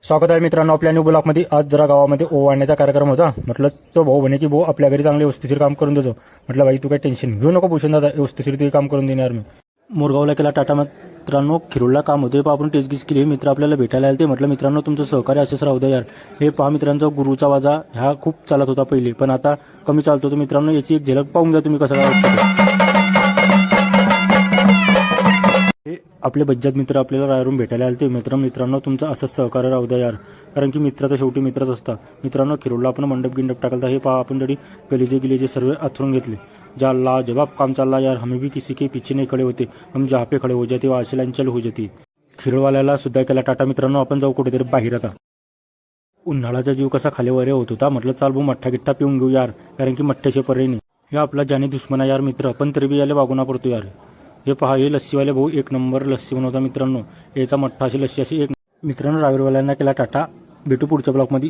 स्वागत आहे मित्रांनो आपल्या न्यू ब्लॉगमध्ये। आज जरा गावामध्ये ओवाळण्याचा कार्यक्रम होता। म्हटलं तो भाऊ म्हणे की भाऊ आपल्या घरी चांगले व्यवस्थिशीर काम करून देतो। म्हटलं भाई तू काही टेन्शन घेऊ नको भूषण दादा, व्यवस्थिशीर ते काम करून देणार मी। मोरगावला केला टाटा मित्रांनो, खिरोळला काम होते पण आपण टेस्टगीस केली। मित्र आपल्याला भेटायला आले ते म्हटलं मित्रांनो तुमचं सहकार्य असेच राहू द्या यार। हे पहा मित्रांचा गुरुचा वाजा ह्या खूप चालत होता पहिले, पण आता कमी चालतो। तर मित्रांनो याची एक झलक पाहून घ्या तुम्ही कसं काय। आपले बज्जात मित्र आपल्याला रायरून भेटायला आले ते मित्रांनो तुमचं असंच सहकार्य राहू द्या यार, कारण की मित्र तर शेवटी मित्रच असतात। मित्रांनो खिरोळला आपण मंडप गिंडप टाकला, हे पहा आपण जरी गलीजे सर्व आथरून घेतले। जा लाजवाब काम चालला यार, हमें भी किसी के पीछे नहीं खड़े होते, हम जहाँ पे खड़े हो जाते वो आशीलांचल हो जाती। खिरोळवाल्याला सुद्धा केला टाटा मित्रांनो, आपण जाऊ कुठेतरी बाहेर आता। उन्हाळ्याचा जीव कसा खाली वरे होत होता, म्हटलं चाल भाऊ मठ्ठा गिट्टा पिऊन घेऊ यार, कारण की मठ्ठ्याचे पर्याय नाही। हे आपला जानी दुश्मन आहे यार मित्र, पण तरी बी याला वागुना पडतो यार। हे पहा हे लस्सीवाले भाऊ एक नंबर लस्सी बनवता मित्रांनो, याचा मठ्ठा अशी लस्सी अशी एक। मित्रांनो रावेरवाल्यांना केला टाटा, भेटू पुढच्या ब्लॉगमध्ये।